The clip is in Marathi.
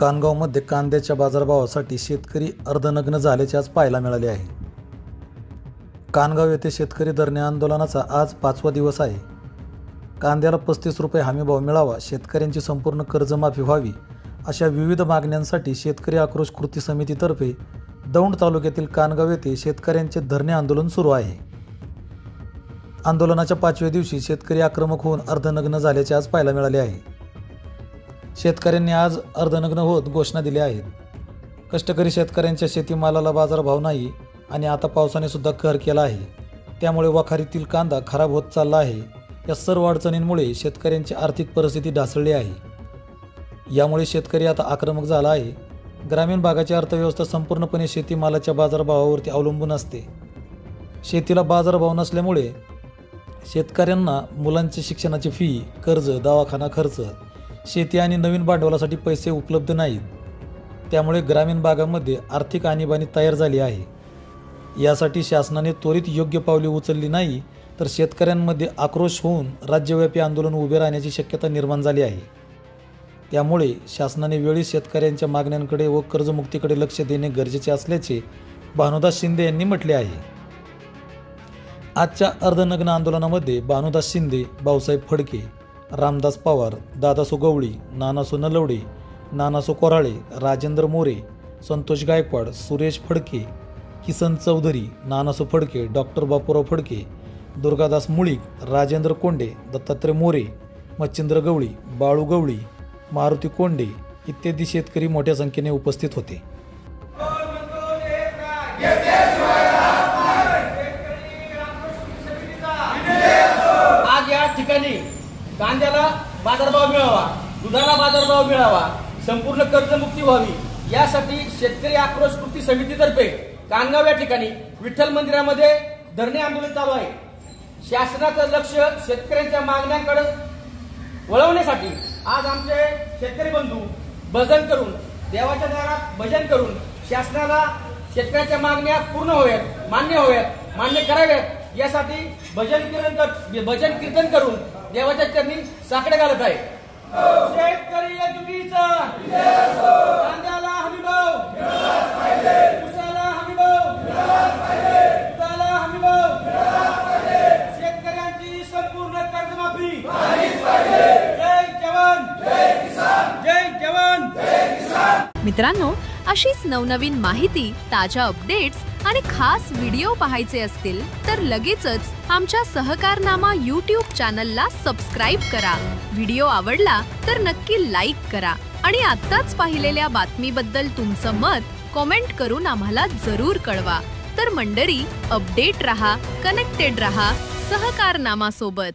कानगावमध्ये कांद्याच्या बाजारभावासाठी शेतकरी अर्धनग्न झाल्याचे आज पाहायला मिळाले आहे। कानगाव येथे शेतकरी धरणे आंदोलनाचा आज 5वा दिवस आहे। कांद्याला 35 रुपये हमीभाव मिळावा, शेतकऱ्यांची संपूर्ण कर्जमाफी व्हावी अशा विविध मागण्यांसाठी शेतकरी आक्रोश कृती समितीतर्फे दौंड तालुक्यातील कानगाव येथे शेतकऱ्यांचे धरणे आंदोलन सुरू आहे। आंदोलनाच्या 5व्या दिवशी शेतकरी आक्रमक होऊन अर्धनग्न झाल्याचे आज पाहायला मिळाले आहे। शेतकऱ्यांनी आज अर्धनग्न होत घोषणा दिल्या आहेत। कष्टकरी शेतकऱ्यांच्या शेतीमालाला बाजारभाव नाही आणि आता पावसाने सुद्धा कहर केला आहे, त्यामुळे वखारीतील कांदा खराब होत चालला आहे। या सर्व अडचणींमुळे शेतकऱ्यांची आर्थिक परिस्थिती ढासळली आहे। यामुळे शेतकरी आता आक्रमक झाला आहे। ग्रामीण भागाची अर्थव्यवस्था संपूर्णपणे शेतीमालाच्या बाजारभावावरती अवलंबून असते। शेतीला बाजारभाव नसल्यामुळे शेतकऱ्यांना मुलांची शिक्षणाची फी, कर्ज, दवाखाना खर्च, शेती आणि नवीन भांडवलासाठी पैसे उपलब्ध नाहीत। त्यामुळे ग्रामीण भागामध्ये आर्थिक आणीबाणी तयार झाली आहे। यासाठी शासनाने त्वरित योग्य पावले उचलली नाही तर शेतकऱ्यांमध्ये आक्रोश होऊन राज्यव्यापी आंदोलन उभे राहण्याची शक्यता निर्माण झाली आहे। त्यामुळे शासनाने वेळीच शेतकऱ्यांच्या मागण्यांकडे व कर्जमुक्तीकडे लक्ष देणे गरजेचे असल्याचे भानुदास शिंदे यांनी म्हटले आहे। आजच्या अर्धनग्न आंदोलनामध्ये भानुदास शिंदे, भाऊसाहेब फडके, रामदास पवार, दादासो गवळी, नानासो नलवडे, नानासो कोराळे, राजेंद्र मोरे, संतोष गायकवाड, सुरेश फडके, किसन चौधरी, नानासो फडके, डॉक्टर बापूराव फडके, दुर्गादास मुळीक, राजेंद्र कोंडे, दत्तात्रय मोरे, मच्छिंद्र गवळी, बाळू गवळी, मारुती कोंडे इत्यादी शेतकरी मोठ्या संख्येने उपस्थित होते। आज या ठिकाणी कांद्याला बाजारभाव मिळावा, दुधाला बाजारभाव मिळावा, संपूर्ण कर्जमुक्ती व्हावी यासाठी शेतकरी आक्रोश कृती समितीतर्फे कानगाव या ठिकाणी विठ्ठल मंदिरामध्ये धरणे आंदोलन चालू आहे। शासनाचं लक्ष शेतकऱ्यांच्या मागण्यांकडे वळवण्यासाठी आज आमचे शेतकरी बंधू भजन करून, देवाच्या दारात भजन करून शासनाला शेतकऱ्यांच्या मागण्या पूर्ण व्हाव्यात, मान्य कराव्यात यासाठी भजन कीर्तन करून देवाच्या चरणी साकडे घालत आहे। शेतकरी एकजुटीचा कांद्याला हमीभाव, ऊसाला हमीभाव, दुधाला हमीभाव, शेतकऱ्यांची संपूर्ण कर्जमाफी। जय जवान, जय किसान, जय जवान, जय किसान। मित्रांनो, अशीच नवनवीन माहिती, ताज्या अपडेट्स आणि खास व्हिडिओ पाहायचे असतील तर लगेचच आमच्या सहकारनामा YouTube चॅनलला सबस्क्राइब करा। व्हिडिओ आवडला तर नक्की लाईक करा आणि आत्ताच पाहिलेल्या बातमीबद्दल तुमचं मत कमेंट करून आम्हाला जरूर कळवा। तर मंडळी, अपडेट रहा, कनेक्टेड रहा सहकारनामा सोबत।